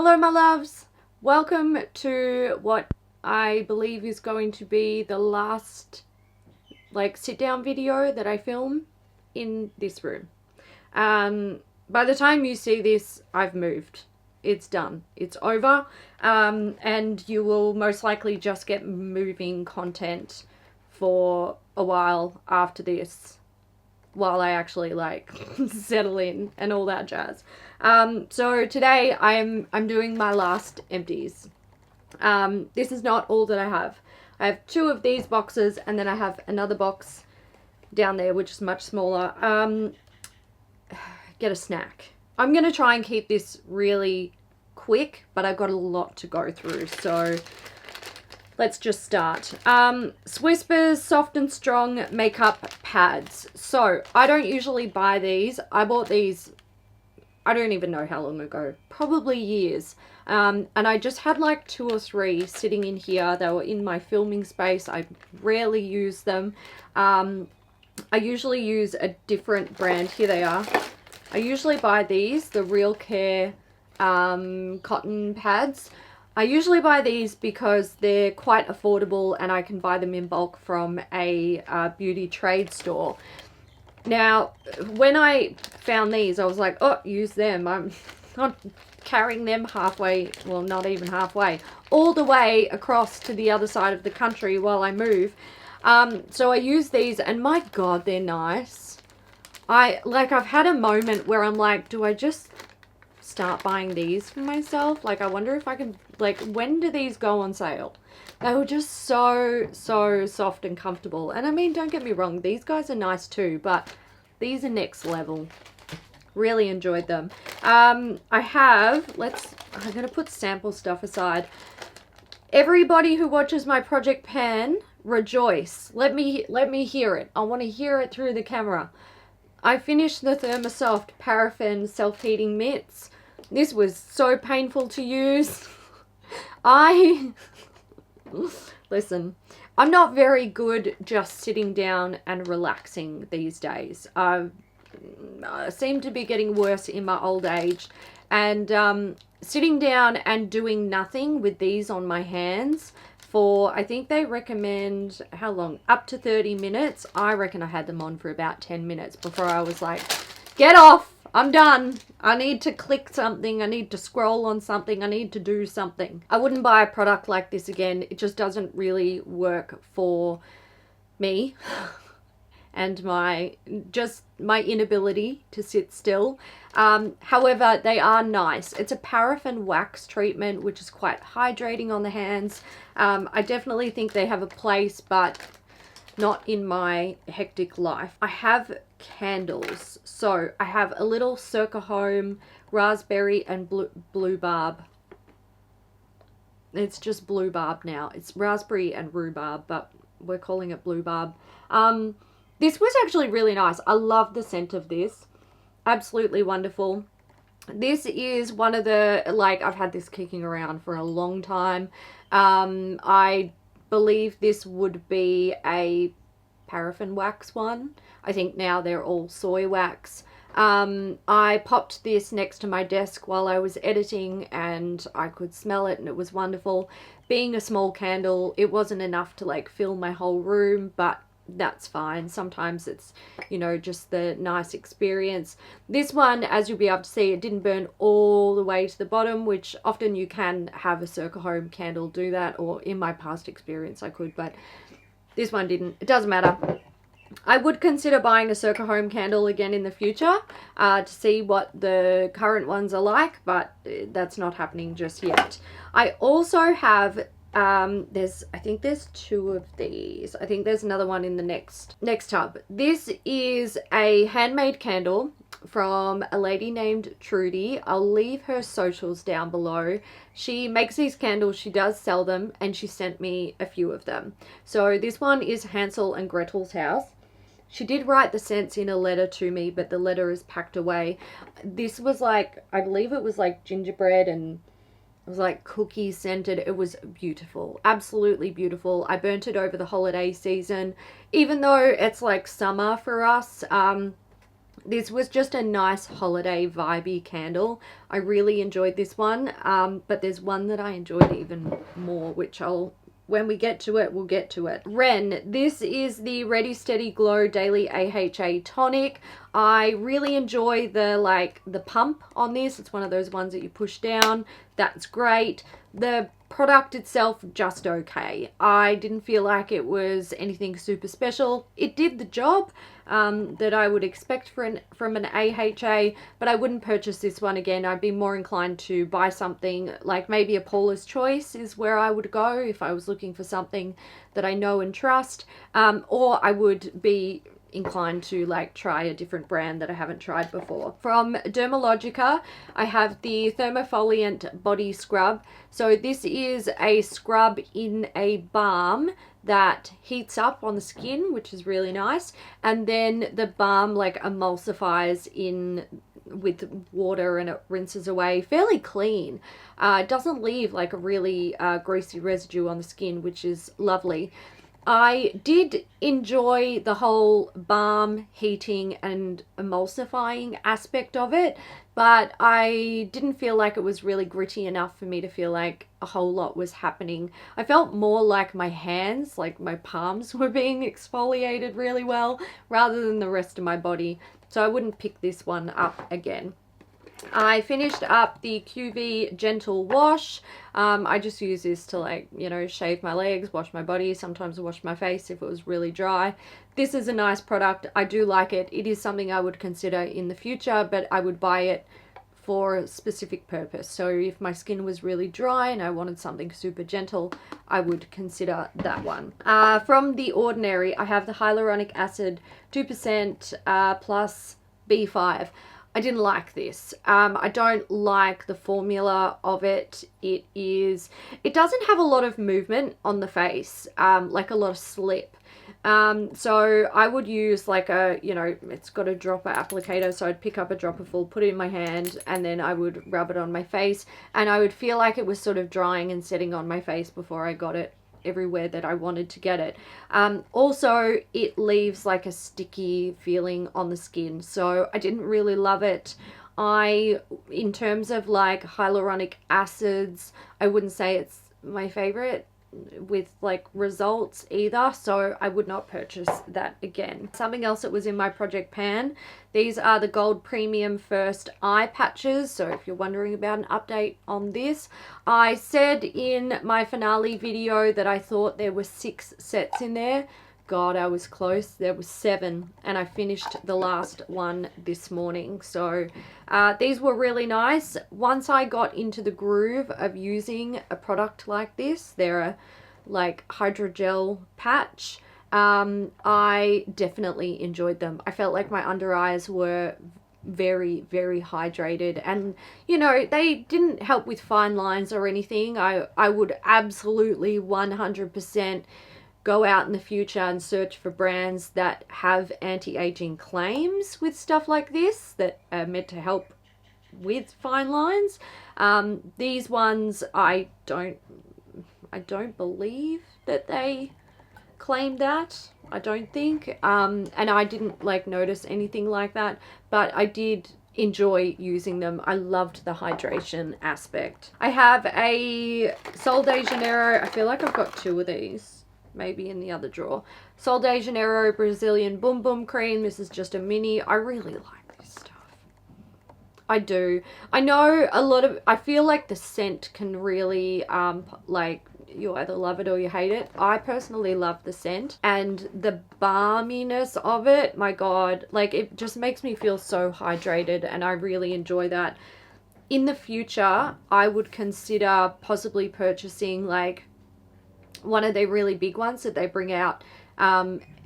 Hello my loves, welcome to what I believe is going to be the last sit down video that I film in this room. By the time you see this, I've moved. It's done. It's over. And you will most likely just get moving content for a while after this, while I actually settle in and all that jazz. So today I'm doing my last empties. This is not all that I have. I have two of these boxes and then I have another box down there which is much smaller. Get a snack. I'm gonna try and keep this really quick, but I've got a lot to go through, so let's just start. Swisspers Soft and Strong Makeup Pads. So, I don't usually buy these. I bought these, I don't even know how long ago. Probably years. And I just had like 2 or 3 sitting in here. They were in my filming space. I rarely use them. I usually use a different brand. Here they are. I usually buy these, the Real Care cotton pads. I usually buy these because they're quite affordable and I can buy them in bulk from a beauty trade store. Now, when I found these, I was like, oh, use them. I'm not carrying them halfway, well, not even halfway, all the way across to the other side of the country while I move. So I use these and my God, they're nice. I've had a moment where I'm like, do I just start buying these for myself? I wonder if I can, when do these go on sale? They were just so soft and comfortable. And I mean, don't get me wrong, these guys are nice too, but these are next level. Really enjoyed them. I'm gonna put sample stuff aside. Everybody who watches my Project Pan, rejoice. Let me hear it. I want to hear it through the camera. I finished the Thermasoft Paraffin self-heating mitts. This was so painful to use. Listen, I'm not very good just sitting down and relaxing these days. I seem to be getting worse in my old age. And sitting down and doing nothing with these on my hands for, I think they recommend, how long? Up to 30 minutes. I reckon I had them on for about 10 minutes before I was like, get off. I'm done. I need to click something. I need to scroll on something. I need to do something. I wouldn't buy a product like this again. It just doesn't really work for me and my inability to sit still. However, they are nice. It's a paraffin wax treatment, which is quite hydrating on the hands. I definitely think they have a place, but not in my hectic life. I have candles. So I have a little Circa Home raspberry and rhubarb. It's just rhubarb now. It's raspberry and rhubarb, but we're calling it rhubarb. This was actually really nice. I love the scent of this. Absolutely wonderful. This is one of the, I've had this kicking around for a long time. I believe this would be a paraffin wax one. I think now they're all soy wax. I popped this next to my desk while I was editing and I could smell it and it was wonderful. Being a small candle, it wasn't enough to fill my whole room, but that's fine. Sometimes it's, just the nice experience. This one, as you'll be able to see, it didn't burn all the way to the bottom, which often you can have a Circa Home candle do that, or in my past experience I could, but this one didn't. It doesn't matter. I would consider buying a Circa Home candle again in the future to see what the current ones are like, but that's not happening just yet. I also have I think there's 2 of these. I think there's another one in the next tub. This is a handmade candle from a lady named Trudy. I'll leave her socials down below. She makes these candles, she does sell them, and she sent me a few of them. So this one is Hansel and Gretel's house. She did write the scents in a letter to me, but the letter is packed away. This was I believe it was gingerbread and it was cookie scented. It was beautiful, absolutely beautiful. I burnt it over the holiday season, even though it's summer for us. This was just a nice holiday vibey candle. I really enjoyed this one, but there's one that I enjoyed even more, which when we get to it, we'll get to it. Ren, this is the Ready Steady Glow Daily AHA Tonic. I really enjoy the pump on this. It's one of those ones that you push down. That's great. The product itself, just okay. I didn't feel like it was anything super special. It did the job that I would expect from an AHA, but I wouldn't purchase this one again. I'd be more inclined to buy something like maybe a Paula's Choice is where I would go if I was looking for something that I know and trust, or I would be inclined to try a different brand that I haven't tried before. From Dermalogica, I have the Thermafoliant body scrub. So this is a scrub in a balm that heats up on the skin, which is really nice, and then the balm emulsifies in with water and it rinses away fairly clean. It doesn't leave a really greasy residue on the skin, which is lovely. I did enjoy the whole balm heating and emulsifying aspect of it, but I didn't feel like it was really gritty enough for me to feel like a whole lot was happening. I felt more like my hands, like my palms were being exfoliated really well rather than the rest of my body. So I wouldn't pick this one up again. I finished up the QV Gentle Wash. I just use this to shave my legs, wash my body, sometimes wash my face if it was really dry. This is a nice product. I do like it. It is something I would consider in the future, but I would buy it for a specific purpose. So if my skin was really dry and I wanted something super gentle, I would consider that one. From The Ordinary, I have the hyaluronic acid 2% plus B5. I didn't like this. I don't like the formula of it. It doesn't have a lot of movement on the face, like a lot of slip. So I would use it's got a dropper applicator, so I'd pick up a dropper full, put it in my hand, and then I would rub it on my face, and I would feel like it was sort of drying and setting on my face before I got it everywhere that I wanted to get it. Also, it leaves a sticky feeling on the skin, so I didn't really love it. In terms of hyaluronic acids, I wouldn't say it's my favorite with results either, so I would not purchase that again. Something else that was in my project pan, these are the Gold Premium First Eye Patches. So if you're wondering about an update on this, I said in my finale video that I thought there were 6 sets in there. God, I was close. There was 7, and I finished the last one this morning. So these were really nice. Once I got into the groove of using a product like this, they're a hydrogel patch. I definitely enjoyed them. I felt like my under eyes were very, very hydrated, and they didn't help with fine lines or anything. I would absolutely 100% go out in the future and search for brands that have anti-aging claims with stuff like this that are meant to help with fine lines. These ones, I don't believe that they claim that. I don't think. And I didn't notice anything like that, but I did enjoy using them. I loved the hydration aspect. I have a Sol de Janeiro. I feel like I've got 2 of these, maybe in the other drawer. Sol de Janeiro Brazilian Boom Boom Cream. This is just a mini. I really like this stuff. I do. I know I feel like the scent can really, you either love it or you hate it. I personally love the scent and the balminess of it. My God, it just makes me feel so hydrated, and I really enjoy that. In the future, I would consider possibly purchasing one of the really big ones that they bring out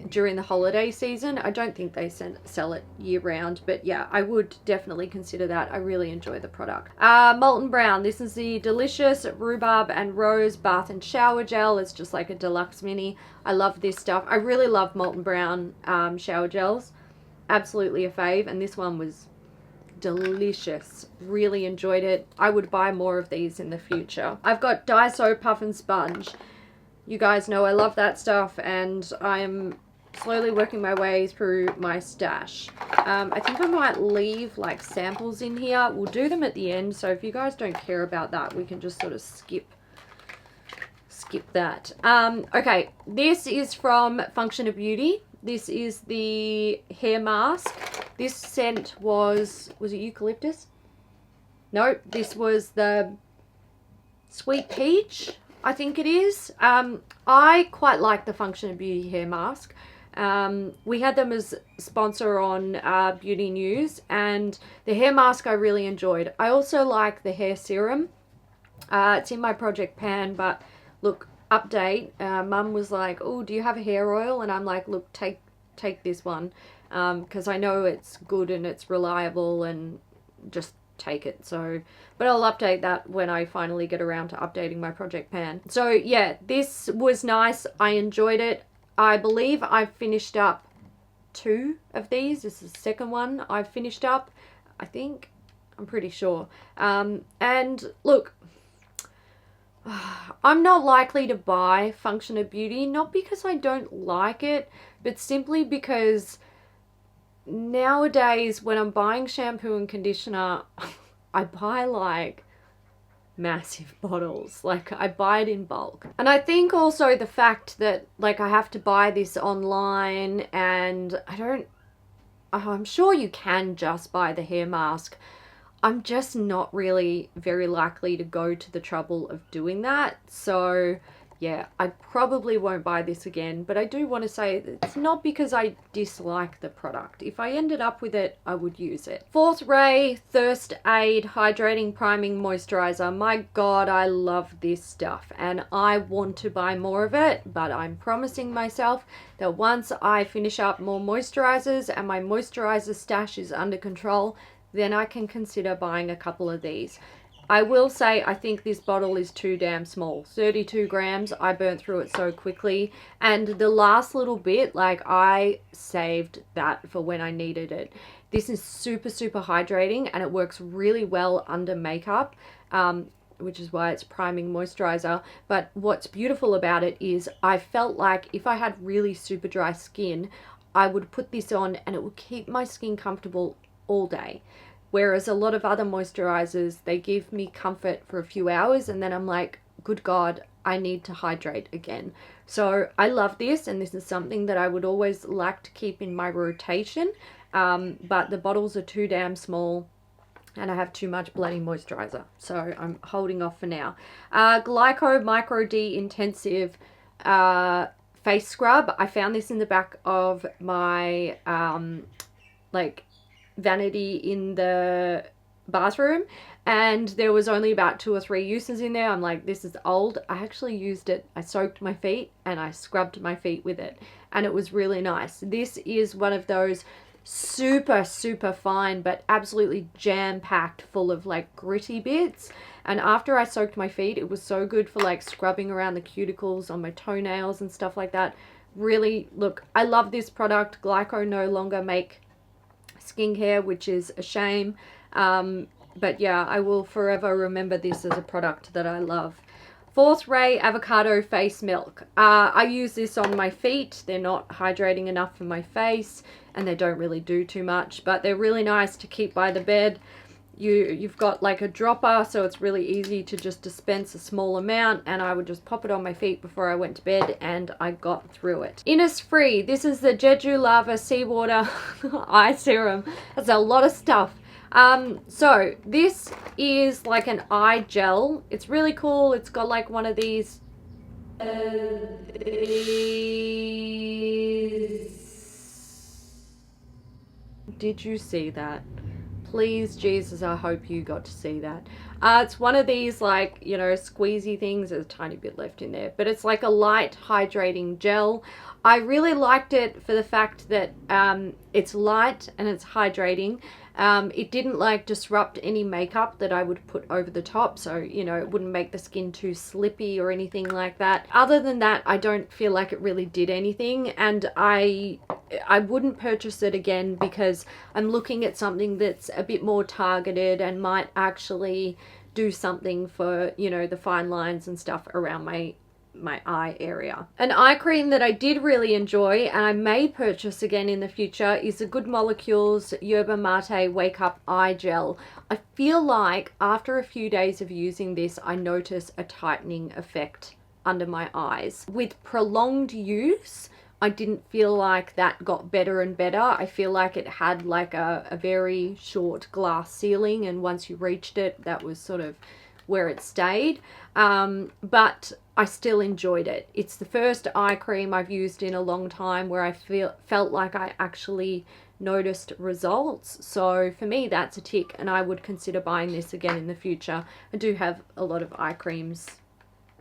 during the holiday season. I don't think they sell it year round, but yeah, I would definitely consider that. I really enjoy the product. Molten Brown. This is the delicious Rhubarb and Rose Bath and Shower Gel. It's just like a deluxe mini. I love this stuff. I really love Molten Brown shower gels. Absolutely a fave, and this one was delicious. Really enjoyed it. I would buy more of these in the future. I've got Daiso Puff and Sponge. You guys know I love that stuff, and I'm slowly working my way through my stash. I think I might leave like samples in here. We'll do them at the end, so if you guys don't care about that, we can just sort of skip that. Okay, this is from Function of Beauty. This is the hair mask. This scent was it eucalyptus? No, this was the sweet peach, I think it is. I quite like the Function of Beauty hair mask. We had them as sponsor on Beauty News, and the hair mask I really enjoyed. I also like the hair serum. It's in my project pan, but look, update. Mum was like, oh, do you have a hair oil? And I'm like, look, take this one, because I know it's good and it's reliable, and just take it. So, but I'll update that when I finally get around to updating my project pan. So yeah, this was nice. I enjoyed it. I believe I've finished up 2 of these. This is the second one I've finished up, I think. I'm pretty sure. And look, I'm not likely to buy Function of Beauty, not because I don't like it, but simply because nowadays when I'm buying shampoo and conditioner, I buy like massive bottles. Like, I buy it in bulk. And I think also the fact that like I have to buy this online, and I'm sure you can just buy the hair mask. I'm just not really very likely to go to the trouble of doing that. So yeah, I probably won't buy this again, but I do want to say it's not because I dislike the product. If I ended up with it, I would use it. Fourth Ray Thirst Aid Hydrating Priming Moisturiser. My God, I love this stuff and I want to buy more of it, but I'm promising myself that once I finish up more moisturizers and my moisturizer stash is under control, then I can consider buying a couple of these. I will say I think this bottle is too damn small. 32 grams. I burnt through it so quickly. And the last little bit, like, I saved that for when I needed it. This is super, super hydrating and it works really well under makeup, which is why it's priming moisturizer. But what's beautiful about it is I felt like if I had really super dry skin, I would put this on and it would keep my skin comfortable all day. Whereas a lot of other moisturizers, they give me comfort for a few hours and then I'm like, good God, I need to hydrate again. So I love this, and this is something that I would always like to keep in my rotation. But the bottles are too damn small and I have too much bloody moisturizer. So I'm holding off for now. Glycol Micro D Intensive Face Scrub. I found this in the back of my vanity in the bathroom, and there was only about 2 or 3 uses in there. I'm like, this is old. I actually used it. I soaked my feet and I scrubbed my feet with it, and it was really nice. This is one of those super, super fine but absolutely jam-packed full of like gritty bits, and after I soaked my feet, it was so good for like scrubbing around the cuticles on my toenails and stuff like that. Really, look, I love this product. Glycol no longer make skincare, which is a shame, but yeah, I will forever remember this as a product that I love. Fourth Ray Avocado Face Milk. I use this on my feet. They're not hydrating enough for my face and they don't really do too much, but they're really nice to keep by the bed. You've got like a dropper, so it's really easy to just dispense a small amount, and I would just pop it on my feet before I went to bed and I got through it. Innisfree. This is the Jeju Lava Seawater Eye Serum. That's a lot of stuff. So this is like an eye gel. It's really cool. It's got like one of these Did you see that? Please, Jesus, I hope you got to see that. It's one of these, like, you know, squeezy things. There's a tiny bit left in there, but it's like a light hydrating gel. I really liked it for the fact that it's light and it's hydrating. It didn't like disrupt any makeup that I would put over the top, so you know, it wouldn't make the skin too slippy or anything like that. Other than that, I don't feel like it really did anything, and I wouldn't purchase it again because I'm looking at something that's a bit more targeted and might actually do something for, you know, the fine lines and stuff around my my eye area. An eye cream that I did really enjoy and I may purchase again in the future is the Good Molecules Yerba Mate Wake Up Eye Gel. I feel like after a few days of using this, I notice a tightening effect under my eyes. With prolonged use, I didn't feel like that got better and better. I feel like it had like a very short glass ceiling, and once you reached it, that was sort of where it stayed. But I still enjoyed it. It's the first eye cream I've used in a long time where I felt like I actually noticed results. So for me, that's a tick, and I would consider buying this again in the future. I do have a lot of eye creams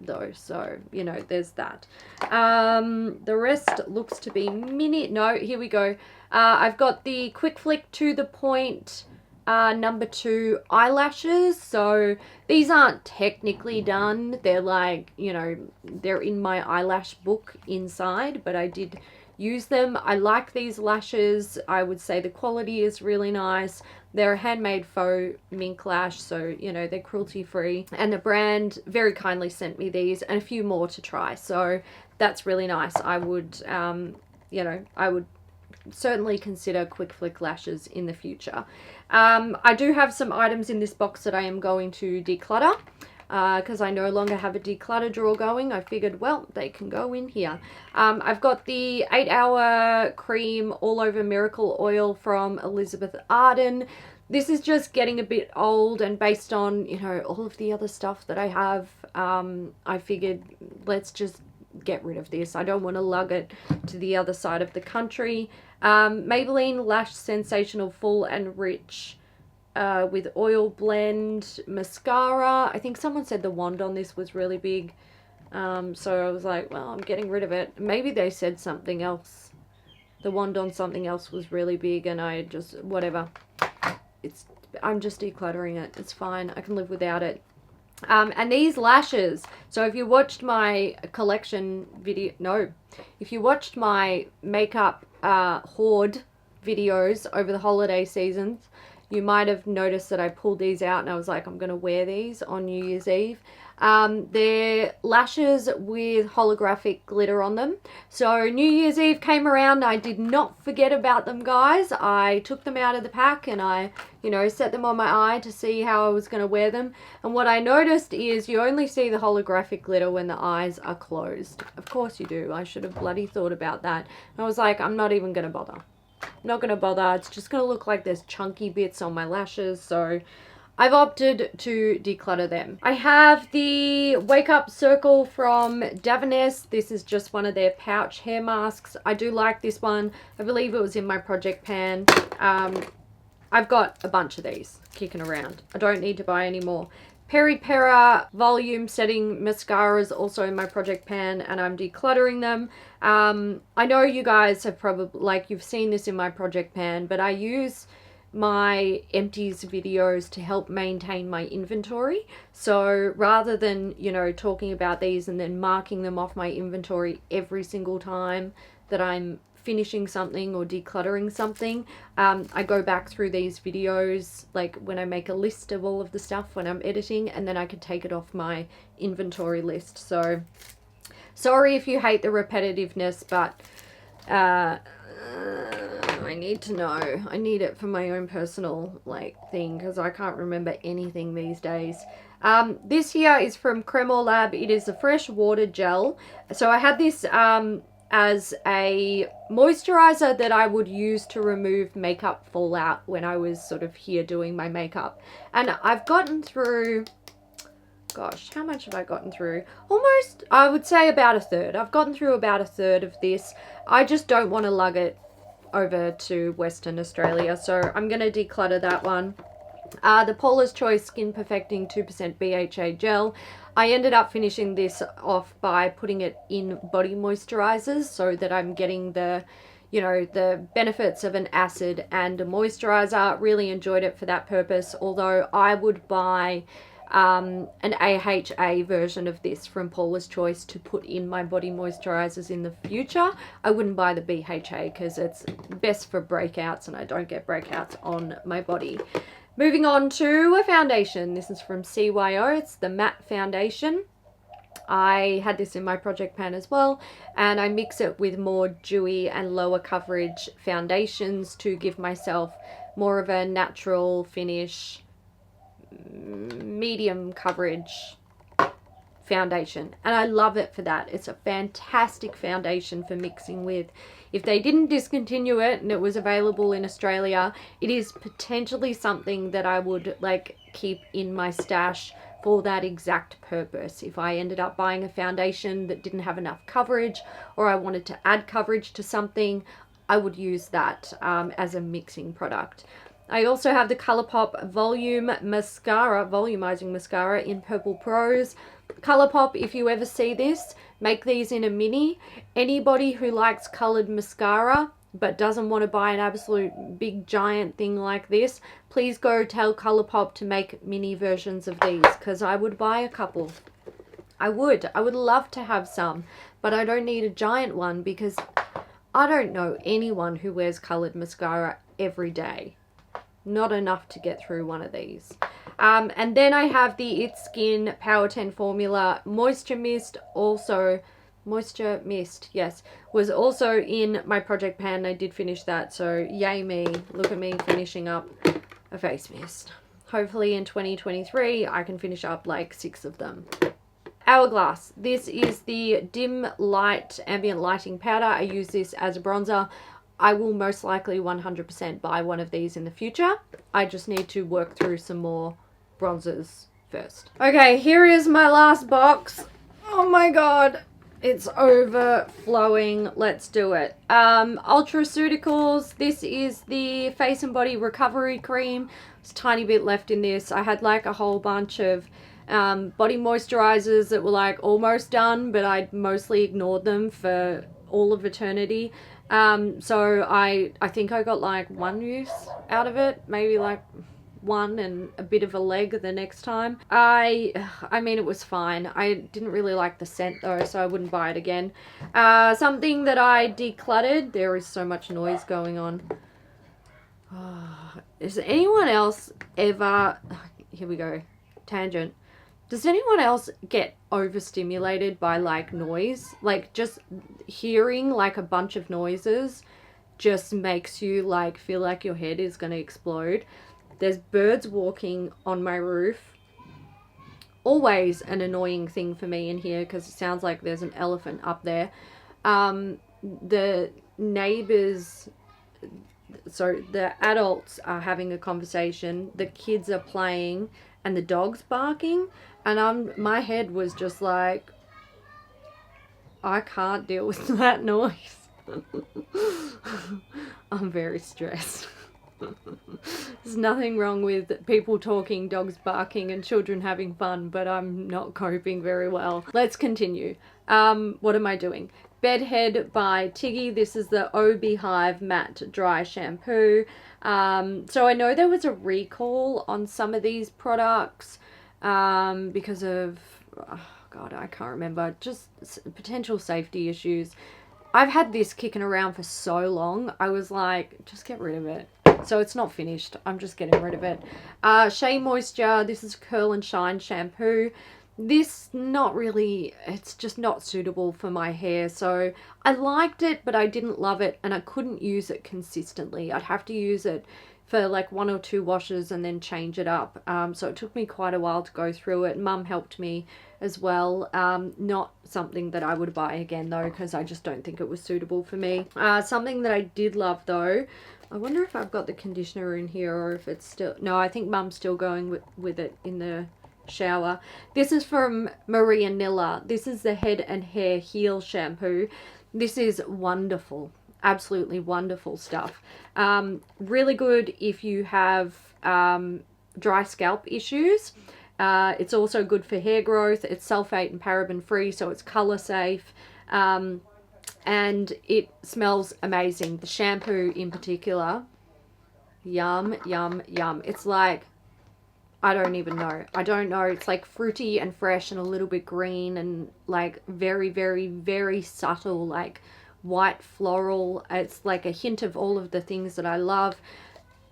though, so you know, there's that. The rest looks to be mini. No, here we go. I've got the Quick Flick to the Point number 2 eyelashes. So these aren't technically done, they're like, you know, they're in my eyelash book inside, but I did use them. I like these lashes. I would say the quality is really nice. They're a handmade faux mink lash, so you know, they're cruelty free, and the brand very kindly sent me these and a few more to try, so that's really nice. I would you know, I would certainly consider Quick Flick lashes in the future. I do have some items in this box that I am going to declutter because I no longer have a declutter drawer going. I figured, well, they can go in here. I've got the 8 Hour Cream All Over Miracle Oil from Elizabeth Arden. This is just getting a bit old, and based on, you know, all of the other stuff that I have, I figured let's just get rid of this. I don't want to lug it to the other side of the country. Maybelline Lash Sensational Full and Rich with oil blend mascara. I think someone said the wand on this was really big, so I was like, well, I'm getting rid of it. Maybe they said something else. The wand on something else was really big, and I just, whatever. I'm just decluttering it. It's fine. I can live without it. And these lashes, so if you watched my collection video, no, if you watched my makeup hoard videos over the holiday seasons, you might have noticed that I pulled these out and I was like, I'm going to wear these on New Year's Eve. They're lashes with holographic glitter on them. So New Year's Eve came around, I did not forget about them, guys. I took them out of the pack and I, you know, set them on my eye to see how I was going to wear them. And what I noticed is you only see the holographic glitter when the eyes are closed. Of course you do. I should have bloody thought about that. And I was like, I'm not even going to bother. I'm not going to bother. It's just going to look like there's chunky bits on my lashes. So I've opted to declutter them. I have the Wake Up Circle from Davines. This is just one of their pouch hair masks. I do like this one. I believe it was in my project pan. I've got a bunch of these kicking around. I don't need to buy any more. Peri Pera volume setting mascaras also in my project pan, and I'm decluttering them. I know you guys have probably, like, you've seen this in my project pan, but I use my Empties videos to help maintain my inventory. So rather than, you know, talking about these and then marking them off my inventory every single time that I'm finishing something or decluttering something, I go back through these videos, like when I make a list of all of the stuff when I'm editing, and then I can take it off my inventory list. So sorry if you hate the repetitiveness, but I need to know. I need it for my own personal thing, because I can't remember anything these days. This here is from Cremor Lab. It is a fresh water gel. So I had this as a moisturizer that I would use to remove makeup fallout when I was sort of here doing my makeup. And I've gotten through, gosh, how much have I gotten through? Almost, I would say about a third. I've gotten through about a third of this. I just don't want to lug it over to Western Australia, so I'm going to declutter that one. The Paula's Choice Skin Perfecting 2% BHA Gel. I ended up finishing this off by putting it in body moisturizers so that I'm getting the, you know, the benefits of an acid and a moisturizer. Really enjoyed it for that purpose, although I would buy an AHA version of this from Paula's Choice to put in my body moisturizers in the future. I wouldn't buy the BHA because it's best for breakouts and I don't get breakouts on my body. Moving on to a foundation. This is from CYO. It's the matte foundation. I had this in my project pan as well, and I mix it with more dewy and lower coverage foundations to give myself more of a natural finish, medium coverage foundation, and I love it for that. It's a fantastic foundation for mixing with. If they didn't discontinue it and it was available in Australia, it is potentially something that I would like keep in my stash for that exact purpose. If I ended up buying a foundation that didn't have enough coverage, or I wanted to add coverage to something, I would use that as a mixing product. I also have the Colourpop Volume Mascara, Volumizing Mascara in Purple Prose. Colourpop, if you ever see this, make these in a mini. Anybody who likes coloured mascara but doesn't want to buy an absolute big giant thing like this, please go tell Colourpop to make mini versions of these, because I would buy a couple. I would love to have some, but I don't need a giant one because I don't know anyone who wears coloured mascara every day. Not enough to get through one of these. And then I have the It's Skin Power 10 Formula Moisture Mist, Moisture Mist, yes, was also in my project pan. I did finish that, so yay me. Look at me finishing up a face mist. Hopefully in 2023 I can finish up like 6 of them. Hourglass. This is the Dim Light Ambient Lighting Powder. I use this as a bronzer. I will most likely 100% buy one of these in the future. I just need to work through some more bronzers first. Okay, here is my last box. Oh my god, it's overflowing. Let's do it. Ultraceuticals. This is the Face and Body Recovery Cream. There's a tiny bit left in this. I had like a whole bunch of body moisturizers that were like almost done, but I'd mostly ignored them for all of eternity. So I think I got like 1 use out of it, maybe like 1 and a bit of a leg the next time. I mean, it was fine. I didn't really like the scent though, so I wouldn't buy it again. Something that I decluttered. There is so much noise going on. Is anyone else ever, here we go, tangent. Does anyone else get overstimulated by like noise? Like just hearing like a bunch of noises just makes you like feel like your head is going to explode. There's birds walking on my roof. Always an annoying thing for me in here because it sounds like there's an elephant up there. The neighbors, so the adults are having a conversation, the kids are playing, and the dog's barking, and my head was just like, I can't deal with that noise. I'm very stressed. There's nothing wrong with people talking, dogs barking, and children having fun, but I'm not coping very well. Let's continue. What am I doing? Bedhead by Tiggy. This is the O Beehive Matte Dry Shampoo. So I know there was a recall on some of these products because of, oh God, I can't remember, just potential safety issues. I've had this kicking around for so long. I was like, just get rid of it. So it's not finished. I'm just getting rid of it. Shea Moisture. This is Curl and Shine Shampoo. This not really, it's just not suitable for my hair. So I liked it, but I didn't love it, and I couldn't use it consistently. I'd have to use it for like 1 or 2 washes and then change it up. So it took me quite a while to go through it. Mum helped me as well. Not something that I would buy again though, because I just don't think it was suitable for me. Something that I did love though, I wonder if I've got the conditioner in here or if it's still, no, I think Mum's still going with it in the shower. This is from Maria Nilla. This is the Head and Hair Heal Shampoo. This is wonderful. Absolutely wonderful stuff. Really good if you have dry scalp issues. It's also good for hair growth. It's sulfate and paraben free, so it's color safe. And it smells amazing. The shampoo in particular, yum, yum, yum. It's like, I don't even know. I don't know. It's like fruity and fresh and a little bit green and like very, very, very subtle, like white floral. It's like a hint of all of the things that I love.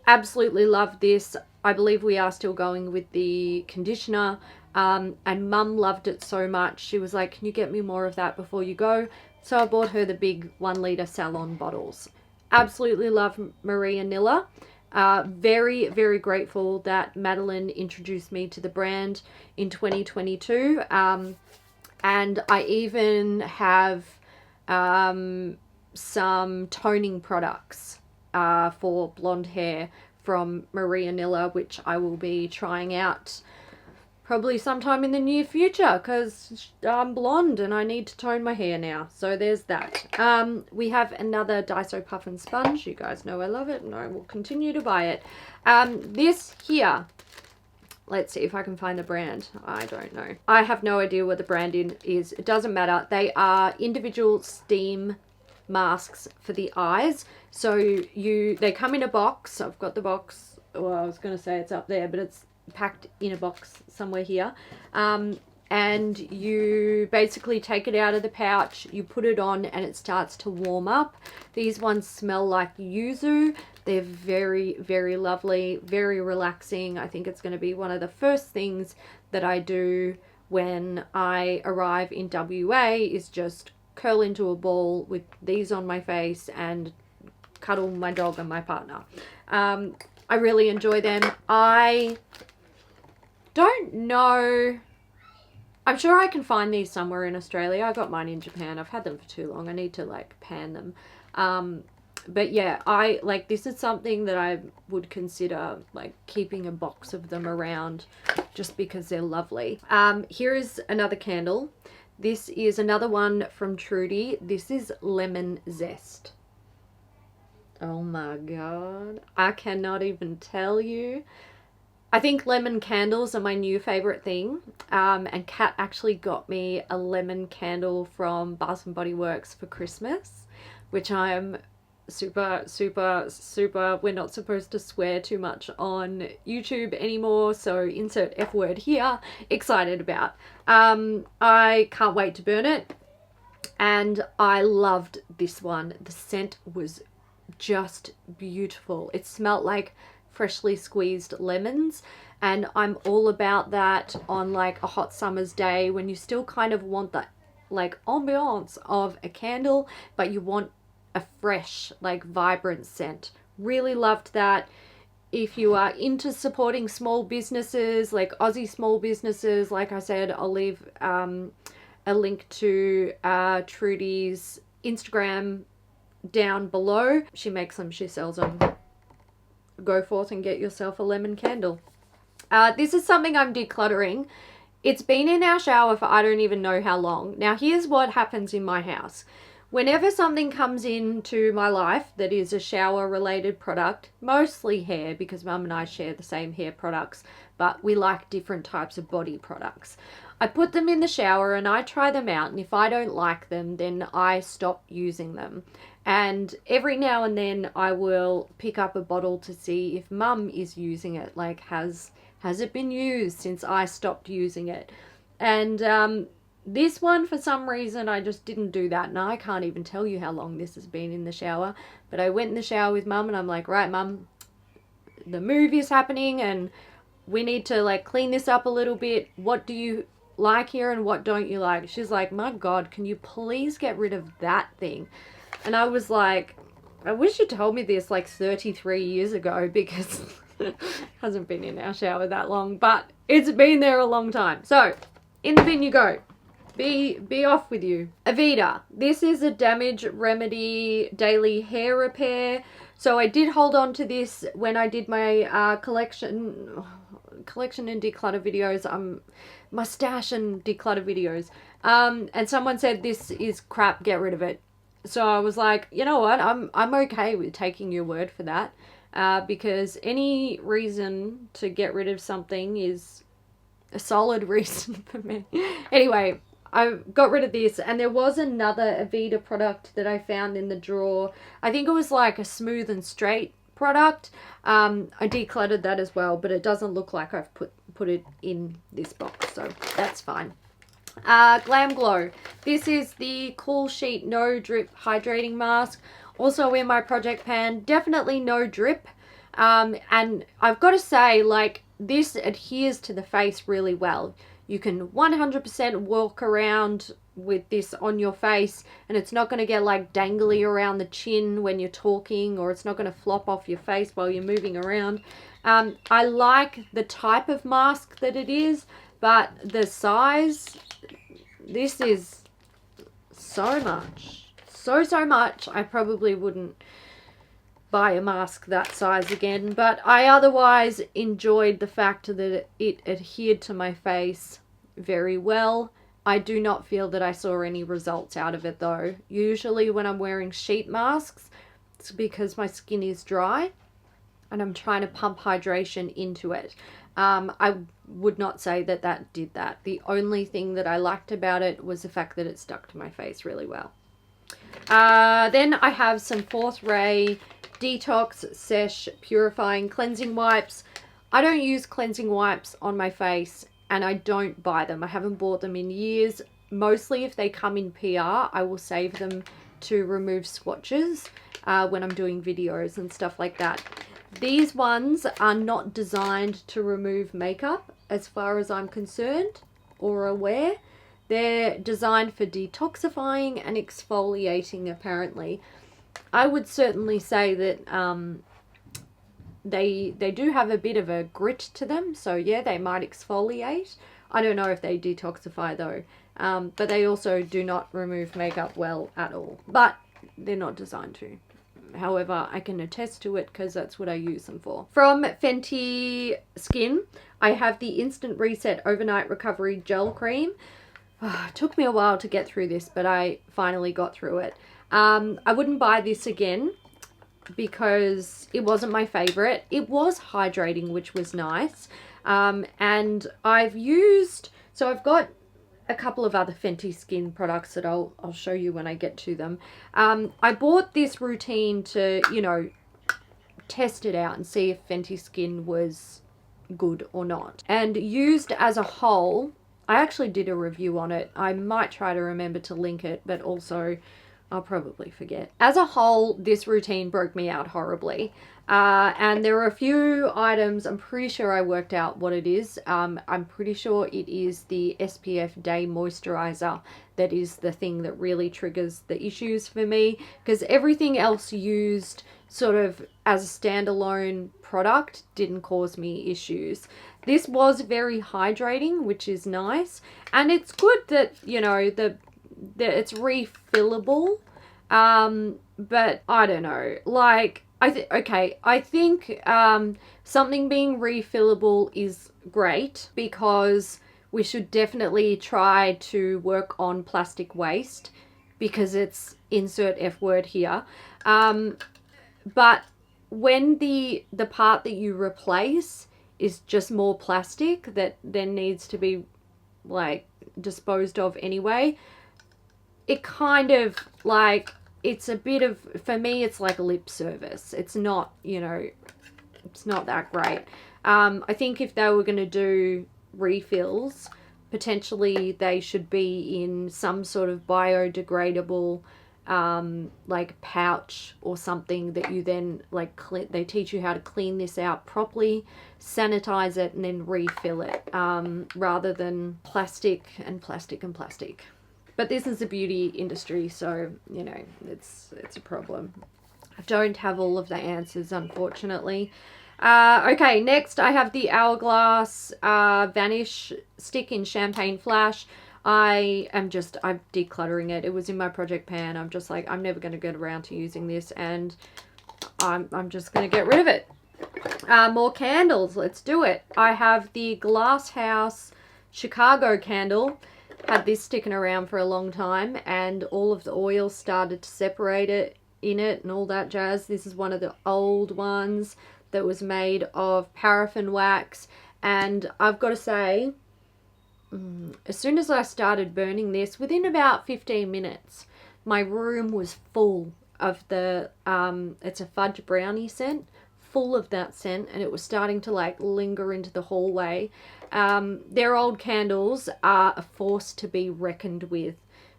Absolutely love this. I believe we are still going with the conditioner. and Mum loved it so much. She was like, can you get me more of that before you go? So I bought her the big 1 litre Salon bottles. Absolutely love Maria Nilla. Very, very grateful that Madeline introduced me to the brand in 2022. And I even have some toning products for blonde hair from Maria Nilla, which I will be trying out probably sometime in the near future, because I'm blonde and I need to tone my hair now. So there's that. We have another Daiso Puff and Sponge. You guys know I love it and I will continue to buy it. This here, let's see if I can find the brand. I don't know. I have no idea what the brand is. It doesn't matter. They are individual steam masks for the eyes. So they come in a box. I've got the box. Well, I was going to say it's up there, but it's packed in a box somewhere here. And you basically take it out of the pouch, you put it on, and it starts to warm up. These ones smell like yuzu. They're very, very lovely, very relaxing. I think it's going to be one of the first things that I do when I arrive in WA is just curl into a ball with these on my face and cuddle my dog and my partner. I really enjoy them. I don't know. I'm sure I can find these somewhere in Australia. I got mine in Japan. I've had them for too long. I need to like pan them. But yeah, I like, this is something that I would consider like keeping a box of them around just because they're lovely. Here is another candle. This is another one from Trudy. This is Lemon Zest. Oh my God. I cannot even tell you. I think lemon candles are my new favorite thing. And Kat actually got me a lemon candle from Bath and Body Works for Christmas, which I am super, we're not supposed to swear too much on YouTube anymore, so insert F word here, excited about. I can't wait to burn it, and I loved this one. The scent was just beautiful. It smelled like freshly squeezed lemons, and I'm all about that on like a hot summer's day when you still kind of want the like ambiance of a candle, but you want a fresh, like vibrant scent. Really loved that. If you are into supporting small businesses, like Aussie small businesses, like I said, I'll leave a link to Trudy's Instagram down below. She makes them, she sells them. Go forth and get yourself a lemon candle. This is something I'm decluttering. It's been in our shower for I don't even know how long. Now here's what happens in my house. Whenever something comes into my life that is a shower related product, mostly hair, because Mum and I share the same hair products, but we like different types of body products. I put them in the shower and I try them out, and if I don't like them, then I stop using them. And every now and then I will pick up a bottle to see if Mum is using it, like has it been used since I stopped using it. And this one, for some reason, I just didn't do that. And I can't even tell you how long this has been in the shower. But I went in the shower with Mum and I'm like, right, Mum, the movie is happening and we need to like clean this up a little bit. What do you like here and what don't you like? She's like, my God, can you please get rid of that thing? And I was like, I wish you told me this like 33 years ago, because it hasn't been in our shower that long, but it's been there a long time. So in the bin you go. Be off with you. Aveda. This is a damage remedy daily hair repair. So I did hold on to this when I did my collection and declutter videos. My stash and declutter videos. And someone said this is crap, get rid of it. So I was like, you know what? I'm okay with taking your word for that. Because any reason to get rid of something is a solid reason for me. Anyway, I got rid of this, and there was another Aveda product that I found in the drawer. I think it was like a smooth and straight product. I decluttered that as well, but it doesn't look like I've put it in this box, so that's fine. Glam Glow. This is the Cool Sheet No Drip Hydrating Mask. Also in my project pan. Definitely no drip. And I've got to say, like, this adheres to the face really well. You can 100% walk around with this on your face, and it's not going to get like dangly around the chin when you're talking, or it's not going to flop off your face while you're moving around. I like the type of mask that it is, but the size, this is so much. So much. I probably wouldn't buy a mask that size again, but I otherwise enjoyed the fact that it adhered to my face very well. I do not feel that I saw any results out of it though. Usually when I'm wearing sheet masks, it's because my skin is dry and I'm trying to pump hydration into it. I would not say that that did that. The only thing that I liked about it was the fact that it stuck to my face really well. Then I have some Fourth Ray Detox Sesh Purifying Cleansing Wipes. I don't use cleansing wipes on my face, and I don't buy them. I haven't bought them in years. Mostly if they come in PR, I will save them to remove swatches when I'm doing videos and stuff like that. These ones are not designed to remove makeup as far as I'm concerned or aware. They're designed for detoxifying and exfoliating apparently. I would certainly say that they do have a bit of a grit to them, so yeah, they might exfoliate. I don't know if they detoxify though, but they also do not remove makeup well at all, but they're not designed to. However, I can attest to it because that's what I use them for. From Fenty Skin, I have the Instant Reset Overnight Recovery Gel Cream. It took me a while to get through this, but I finally got through it. I wouldn't buy this again because it wasn't my favorite. It was hydrating, which was nice. And I've got a couple of other Fenty Skin products that I'll show you when I get to them. I bought this routine to, you know, test it out and see if Fenty Skin was good or not. And used as a whole, I actually did a review on it. I might try to remember to link it, but also I'll probably forget. As a whole, this routine broke me out horribly. And there are a few items, I'm pretty sure I worked out what it is. I'm pretty sure it is the SPF Day Moisturiser that is the thing that really triggers the issues for me, because everything else used sort of as a standalone product didn't cause me issues. This was very hydrating, which is nice, and it's good that, you know, that it's refillable, but I don't know, like, I think something being refillable is great, because we should definitely try to work on plastic waste, because it's insert F word here. But when the part that you replace is just more plastic that then needs to be like disposed of anyway, it kind of like, it's a bit of, for me, it's like lip service. It's not, you know, it's not that great. I think if they were going to do refills, potentially they should be in some sort of biodegradable like pouch or something that you then like they teach you how to clean this out properly, sanitize it, and then refill it, rather than plastic and plastic and plastic. But this is the beauty industry, so, you know, it's a problem. I don't have all of the answers, unfortunately. Okay, next I have the Hourglass Vanish Stick in Champagne Flash. I'm decluttering it. It was in my project pan. I'm just like, I'm never going to get around to using this, and I'm just going to get rid of it. More candles. Let's do it. I have the Glass House Chicago candle. Had this sticking around for a long time, and all of the oil started to separate it in it and all that jazz. This is one of the old ones that was made of paraffin wax, and I've got to say, as soon as I started burning this, within about 15 minutes, my room was full of the, it's a fudge brownie scent, full of that scent, and it was starting to like linger into the hallway. Their old candles are a force to be reckoned with,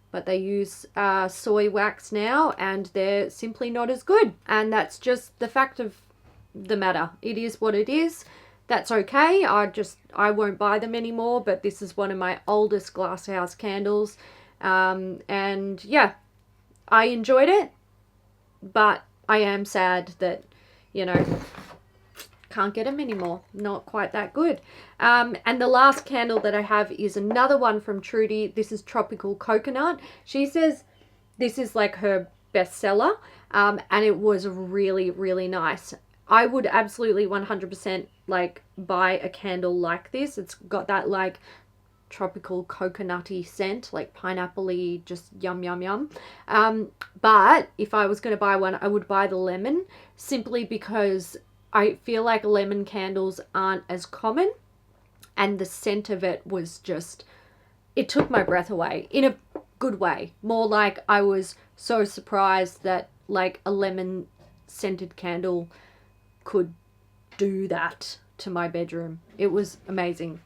but they use soy wax now, and they're simply not as good. And that's just the fact of the matter. It is what it is. that's okay. I won't buy them anymore, but this is one of my oldest glasshouse candles. And yeah, I enjoyed it, but I am sad that, you know, can't get them anymore. Not quite that good. And the last candle that I have is another one from Trudy. This is Tropical Coconut. She says this is like her bestseller, and it was really, really nice. I would absolutely 100% like buy a candle like this. It's got that like tropical coconutty scent, like pineapple-y, just yum yum yum. But if I was going to buy one, I would buy the lemon, simply because I feel like lemon candles aren't as common, and the scent of it was just, it took my breath away in a good way. More like I was so surprised that like a lemon scented candle could do that to my bedroom. It was amazing.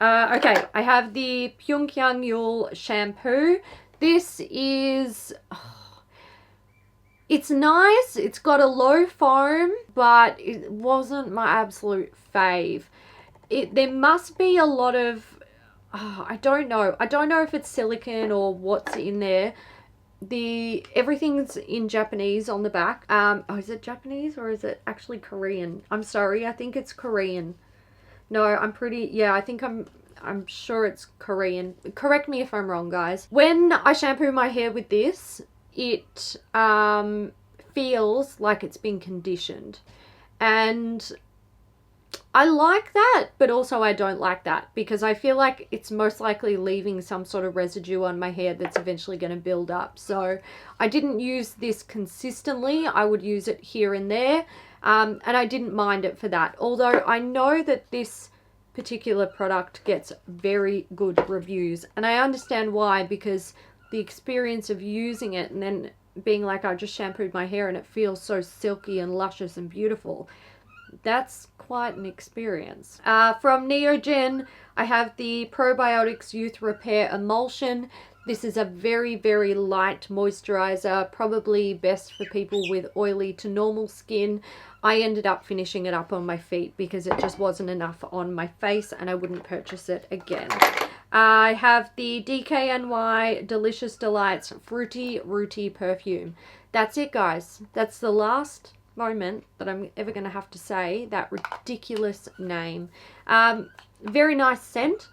Okay, I have the Pyongyang Yul shampoo. This is, it's nice. It's got a low foam, but it wasn't my absolute fave. There must be a lot of, I don't know. I don't know if it's silicone or what's in there. Everything's in Japanese on the back. Oh, is it Japanese or is it actually Korean? I'm sorry, I think it's Korean. No, I think I'm sure it's Korean. Correct me if I'm wrong, guys. When I shampoo my hair with this, it feels like it's been conditioned. And I like that, but also I don't like that, because I feel like it's most likely leaving some sort of residue on my hair that's eventually going to build up. So I didn't use this consistently. I would use it here and there. And I didn't mind it for that. Although I know that this particular product gets very good reviews. And I understand why, because the experience of using it and then being like, I just shampooed my hair and it feels so silky and luscious and beautiful. That's quite an experience. From Neogen, I have the Probiotics Youth Repair Emulsion. This is a very, very light moisturizer, probably best for people with oily to normal skin. I ended up finishing it up on my feet because it just wasn't enough on my face, and I wouldn't purchase it again. I have the DKNY Delicious Delights Fruity Rooty Perfume. That's it, guys. That's the last moment that I'm ever going to have to say that ridiculous name. Very nice scent.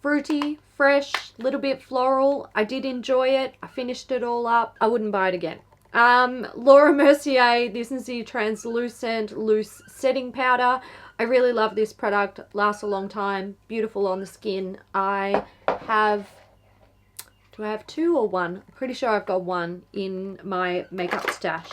Fruity, fresh, little bit floral. I did enjoy it. I finished it all up. I wouldn't buy it again. Laura Mercier, this is the translucent loose setting powder. I really love this product. Lasts a long time. Beautiful on the skin. I have, do I have two or one? I'm pretty sure I've got one in my makeup stash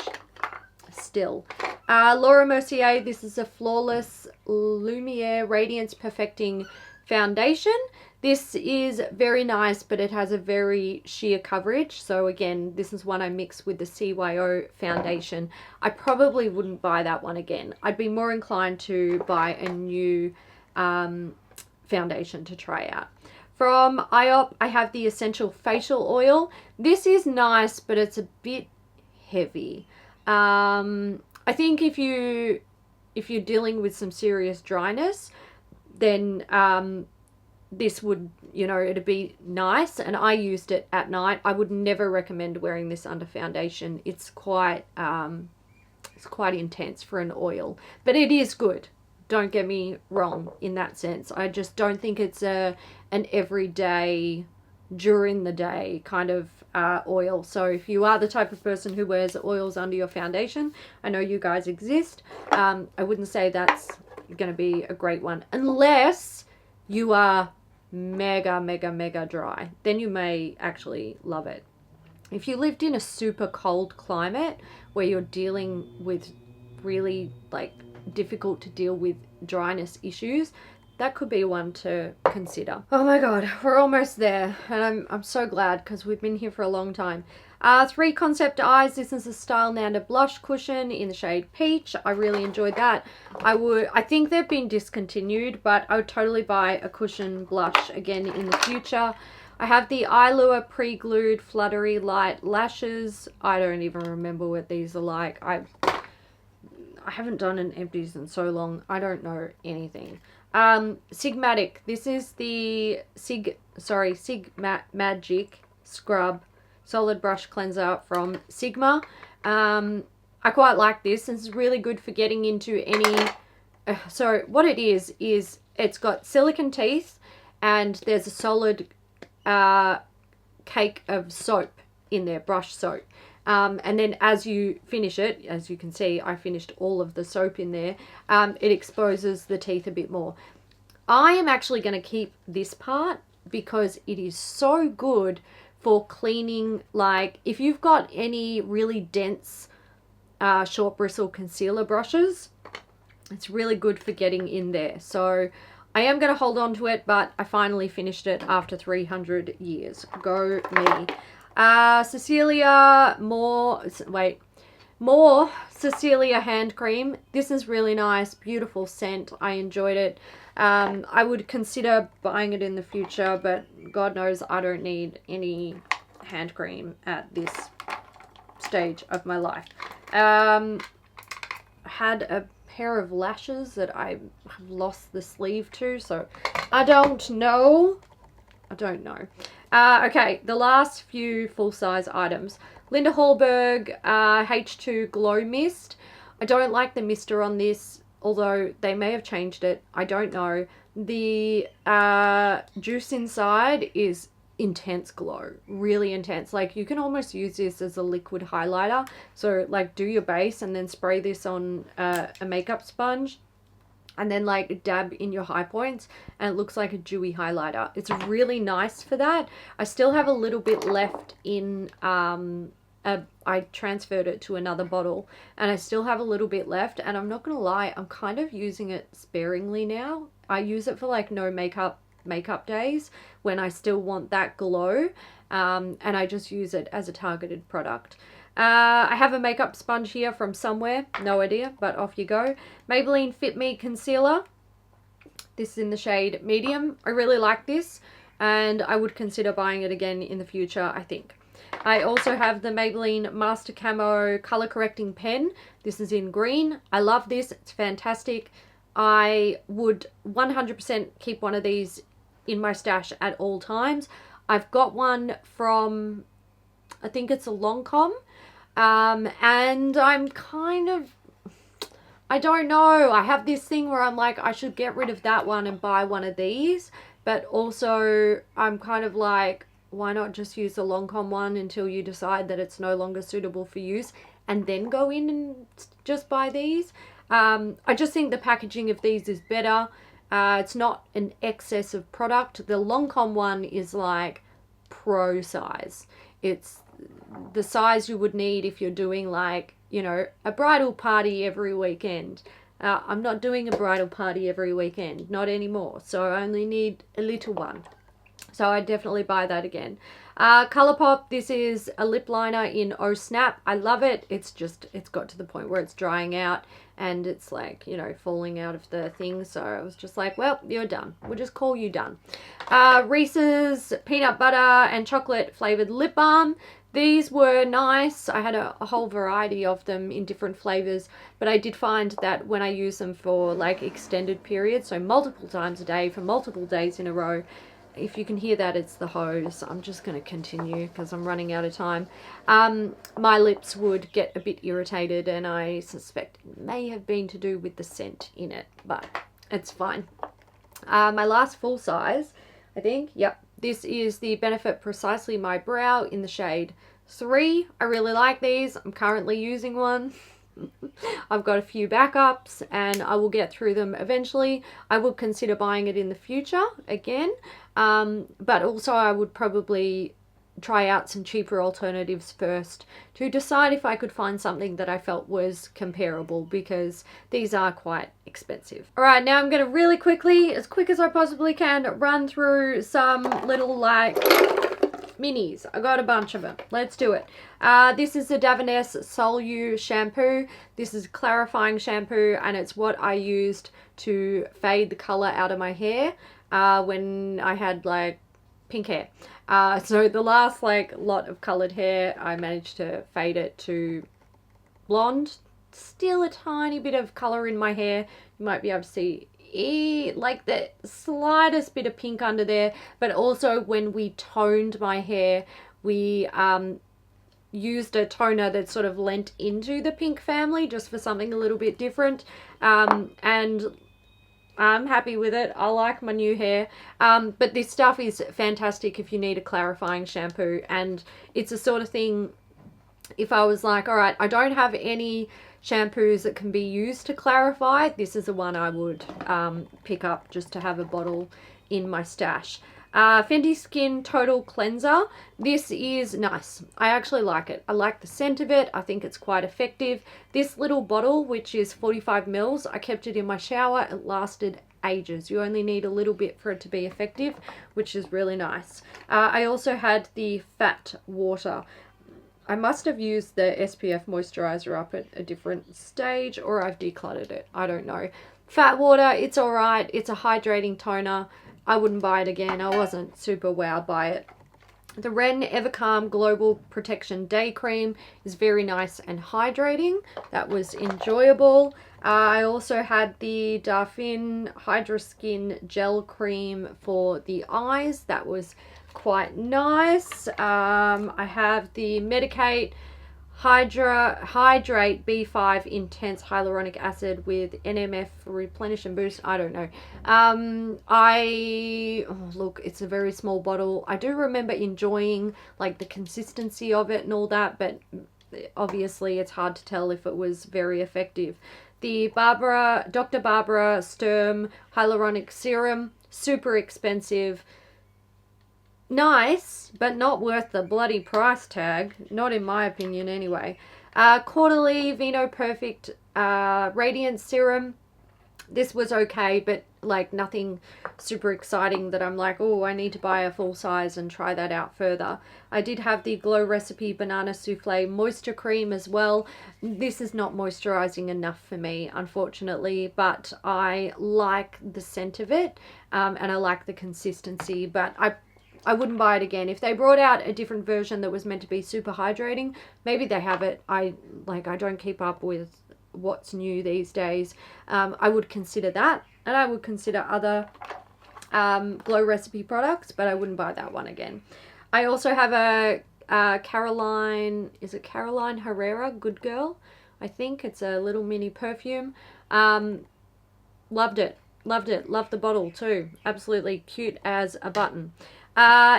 still. Laura Mercier, this is a Flawless Lumiere Radiance Perfecting Foundation. This is very nice, but it has a very sheer coverage. So again, this is one I mix with the CYO foundation. I probably wouldn't buy that one again. I'd be more inclined to buy a new foundation to try out. From IOP, I have the Essential Facial Oil. This is nice, but it's a bit heavy. I think if you're dealing with some serious dryness, then this would, you know, it'd be nice. And I used it at night. I would never recommend wearing this under foundation. It's quite intense for an oil, but it is good. Don't get me wrong in that sense. I just don't think it's an everyday, during the day kind of oil. So if you are the type of person who wears oils under your foundation, I know you guys exist. I wouldn't say that's going to be a great one unless you are mega dry. Then you may actually love it. If you lived in a super cold climate where you're dealing with really like difficult to deal with dryness issues, that could be one to consider. Oh my god, we're almost there, and I'm so glad because we've been here for a long time. 3 Concept Eyes. This is a Style Nanda blush cushion in the shade Peach. I really enjoyed that. I think they've been discontinued, but I would totally buy a cushion blush again in the future. I have the Eyelure Pre-Glued Fluttery Light Lashes. I don't even remember what these are like. I haven't done an Empties in so long. I don't know anything. Sigmatic. This is the Magic Scrub Solid Brush Cleanser from Sigma. I quite like this. This is really good for getting into any... so what it is it's got silicone teeth and there's a solid cake of soap in there, brush soap. And then as you finish it, as you can see, I finished all of the soap in there. It exposes the teeth a bit more. I am actually going to keep this part because it is so good for cleaning, like if you've got any really dense short bristle concealer brushes, it's really good for getting in there. So I am going to hold on to it, but I finally finished it after 300 years. Go me. Cecilia, more Cecilia hand cream. This is really nice, beautiful scent. I enjoyed it. I would consider buying it in the future, but God knows I don't need any hand cream at this stage of my life. Had a pair of lashes that I have lost the sleeve to, so I don't know. Okay, the last few full-size items. Linda Hallberg H2 Glow Mist. I don't like the mister on this, although they may have changed it. I don't know. The juice inside is intense glow, really intense. Like you can almost use this as a liquid highlighter. So like do your base and then spray this on a makeup sponge and then like dab in your high points and it looks like a dewy highlighter. It's really nice for that. I still have a little bit left in I transferred it to another bottle and I still have a little bit left, and I'm not gonna lie, I'm kind of using it sparingly now. I use it for like no makeup days when I still want that glow, and I just use it as a targeted product. I have a makeup sponge here from somewhere, no idea, but off you go. Maybelline Fit Me Concealer. This is in the shade medium. I really like this and I would consider buying it again in the future, I think. I also have the Maybelline Master Camo Color Correcting Pen. This is in green. I love this. It's fantastic. I would 100% keep one of these in my stash at all times. I've got one from, I think it's a Lancome. And I'm kind of, I don't know. I have this thing where I'm like, I should get rid of that one and buy one of these. But also I'm kind of like, why not just use the Lancome one until you decide that it's no longer suitable for use and then go in and just buy these? I just think the packaging of these is better. It's not an excess of product. The Lancome one is like pro size. It's the size you would need if you're doing like, you know, a bridal party every weekend. I'm not doing a bridal party every weekend, not anymore. So I only need a little one. So I'd definitely buy that again. Colourpop, this is a lip liner in Oh Snap. I love it. It's got to the point where it's drying out and it's like, you know, falling out of the thing. So I was just like, well, you're done. We'll just call you done. Reese's peanut butter and chocolate flavoured lip balm. These were nice. I had a whole variety of them in different flavors, but I did find that when I use them for like extended periods, so multiple times a day for multiple days in a row, if you can hear that, it's the hose. I'm just going to continue because I'm running out of time. My lips would get a bit irritated, and I suspect it may have been to do with the scent in it, but it's fine. My last full size, I think, yep. This is the Benefit Precisely My Brow in the shade 3. I really like these. I'm currently using one. I've got a few backups and I will get through them eventually. I would consider buying it in the future again, but also I would probably try out some cheaper alternatives first to decide if I could find something that I felt was comparable, because these are quite expensive. Alright, now I'm going to really quickly, as quick as I possibly can, run through some little like minis. I got a bunch of them. Let's do it. This is the Davines Solu shampoo. This is clarifying shampoo, and it's what I used to fade the color out of my hair when I had like pink hair. So the last like lot of colored hair, I managed to fade it to blonde, still a tiny bit of color in my hair. You might be able to see like the slightest bit of pink under there, but also when we toned my hair, we used a toner that sort of lent into the pink family just for something a little bit different, and I'm happy with it. I like my new hair, but this stuff is fantastic if you need a clarifying shampoo, and it's the sort of thing, if I was like, all right, I don't have any shampoos that can be used to clarify, this is the one I would pick up just to have a bottle in my stash. Fenty Skin Total Cleanser. This is nice. I actually like it. I like the scent of it. I think it's quite effective. This little bottle, which is 45 mils, I kept it in my shower. It lasted ages. You only need a little bit for it to be effective, which is really nice. I also had the Fat Water. I must have used the SPF moisturizer up at a different stage, or I've decluttered it. I don't know. Fat Water, it's alright. It's a hydrating toner. I wouldn't buy it again. I wasn't super wowed by it. The Ren Evercalm Global Protection Day Cream is very nice and hydrating. That was enjoyable. I also had the Darphin Hydra Skin Gel Cream for the eyes. That was quite nice. I have the Medicate Hydrate B5 Intense Hyaluronic Acid with NMF Replenish and Boost. I don't know. Look, it's a very small bottle. I do remember enjoying like the consistency of it and all that, but obviously it's hard to tell if it was very effective. The Dr. Barbara Sturm Hyaluronic Serum, super expensive. Nice, but not worth the bloody price tag. Not in my opinion anyway. Quarterly Vino Perfect Radiant Serum. This was okay, but like nothing super exciting that I'm like, oh, I need to buy a full size and try that out further. I did have the Glow Recipe Banana Souffle Moisture Cream as well. This is not moisturizing enough for me, unfortunately, but I like the scent of it, and I like the consistency, but I wouldn't buy it again. If they brought out a different version that was meant to be super hydrating, maybe they have it. I don't keep up with what's new these days. I would consider that, and I would consider other Glow Recipe products, but I wouldn't buy that one again. I also have a Caroline Herrera Good Girl. I think it's a little mini perfume. Loved it. Loved the bottle too. Absolutely cute as a button.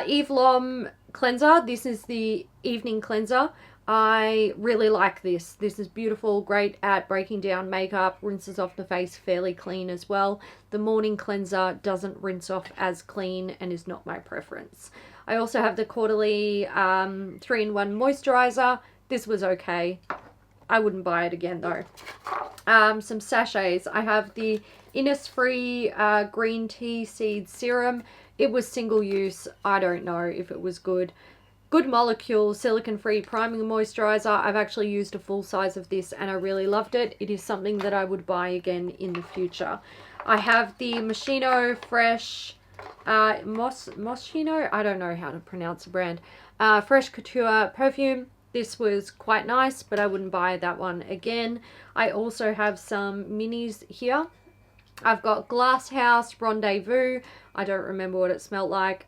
Eve Lom cleanser. This is the evening cleanser. I really like this. This is beautiful, great at breaking down makeup, rinses off the face fairly clean as well. The morning cleanser doesn't rinse off as clean and is not my preference. I also have the quarterly 3-in-1 moisturizer. This was okay. I wouldn't buy it again though. Some sachets. I have the Innisfree green tea seed serum. It was single use. I don't know if it was good. Good Molecule silicone free priming moisturizer. I've actually used a full size of this and I really loved it. It is something that I would buy again in the future. I have the Moschino Fresh Moschino, I don't know how to pronounce the brand. Fresh Couture perfume. This was quite nice, but I wouldn't buy that one again. I also have some minis here. I've got Glass House Rendezvous. I don't remember what it smelled like.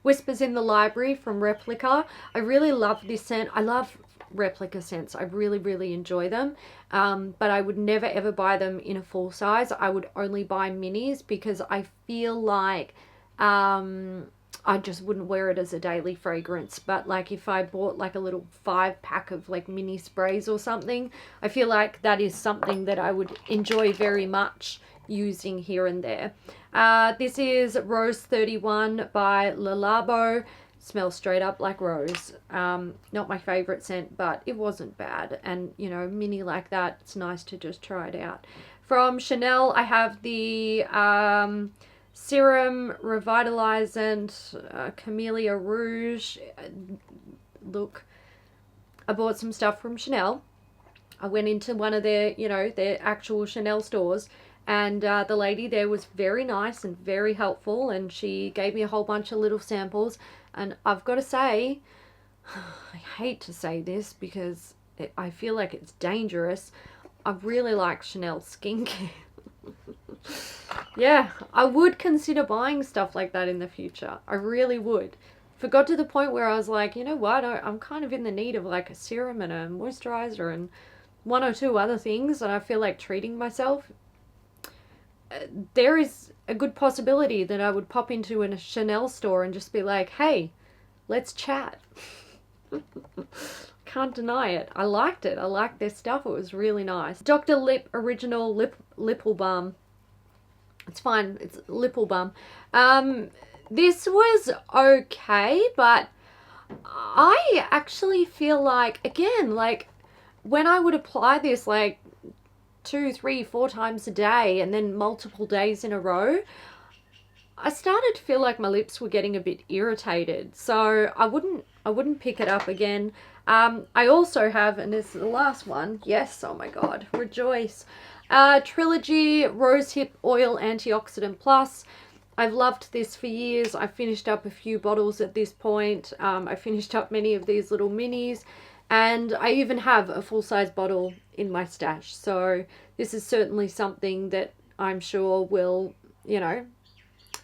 Whispers in the Library from Replica. I really love this scent. I love Replica scents. I really enjoy them. But I would never ever buy them in a full size. I would only buy minis because I feel like I just wouldn't wear it as a daily fragrance. But like if I bought like a little 5-pack of like mini sprays or something, I feel like that is something that I would enjoy very much using here and there. This is Rose 31 by Le Labo. Smells straight up like rose. Not my favorite scent, but it wasn't bad. And you know, mini like that, it's nice to just try it out. From Chanel, I have the Serum Revitalizant Camellia Rouge. Look, I bought some stuff from Chanel. I went into one of their, you know, their actual Chanel stores, and the lady there was very nice and very helpful, and she gave me a whole bunch of little samples. And I've got to say, I hate to say this because I feel like it's dangerous. I really like Chanel skincare. Yeah, I would consider buying stuff like that in the future. I really would. If it got to the point where I was like, you know what, I'm kind of in the need of like a serum and a moisturiser and one or two other things, and I feel like treating myself, there is a good possibility that I would pop into a Chanel store and just be like, hey, let's chat. Can't deny it. I liked it. I liked their stuff. It was really nice. Dr. Lip Original Lipple Balm. It's fine. It's Lipple Balm. This was okay, but I actually feel like, again, like when I would apply this like 2, 3, 4 times a day and then multiple days in a row, I started to feel like my lips were getting a bit irritated. So I wouldn't pick it up again. I also have, and this is the last one, yes, oh my god, rejoice, Trilogy Rosehip Oil Antioxidant Plus. I've loved this for years. I finished up a few bottles at this point. I finished up many of these little minis, and I even have a full-size bottle in my stash. So this is certainly something that I'm sure will, you know,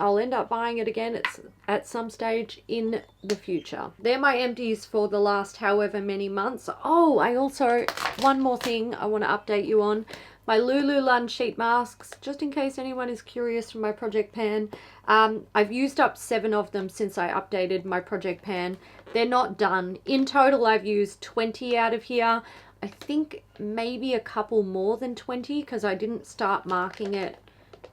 I'll end up buying it again at some stage in the future. They're my empties for the last however many months. Oh, I also, one more thing I want to update you on. My Lululemon sheet masks, just in case anyone is curious from my project pan. I've used up 7 of them since I updated my project pan. They're not done. In total, I've used 20 out of here. I think maybe a couple more than 20 because I didn't start marking it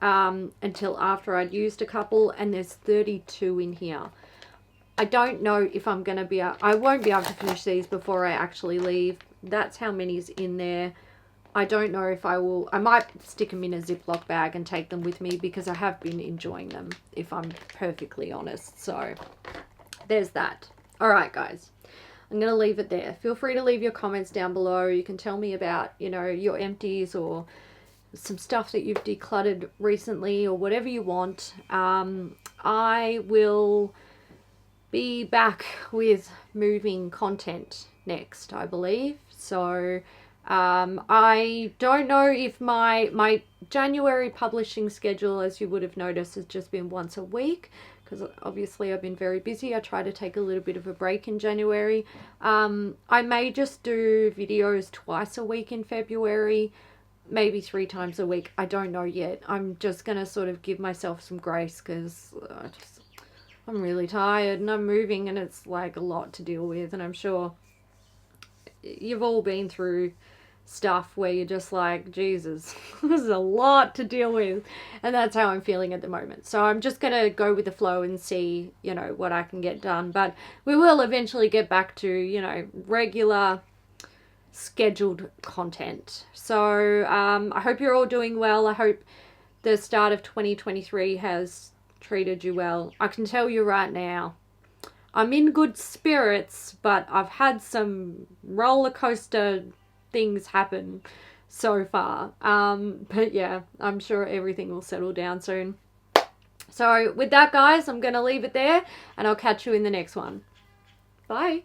until after I'd used a couple, and there's 32 in here. I don't know if I'm going to be I won't be able to finish these before I actually leave. That's how many's in there. I don't know if I will. I might stick them in a Ziploc bag and take them with me because I have been enjoying them, if I'm perfectly honest. So there's that. All right, guys. I'm going to leave it there. Feel free to leave your comments down below. You can tell me about, you know, your empties or some stuff that you've decluttered recently or whatever you want. I will be back with moving content next, I believe. So I don't know if my January publishing schedule, as you would have noticed, has just been once a week because obviously I've been very busy. I try to take a little bit of a break in January. I may just do videos twice a week in February, maybe 3 times a week. I don't know yet. I'm just going to sort of give myself some grace because I'm really tired and I'm moving and it's like a lot to deal with, and I'm sure you've all been through stuff where you're just like, Jesus, this is a lot to deal with, and that's how I'm feeling at the moment. So I'm just gonna go with the flow and see, you know, what I can get done, but we will eventually get back to, you know, regular scheduled content. So I hope you're all doing well. I hope the start of 2023 has treated you well. I can tell you right now, I'm in good spirits, but I've had some roller coaster things happen so far. But yeah, I'm sure everything will settle down soon. So with that, guys, I'm going to leave it there and I'll catch you in the next one. Bye.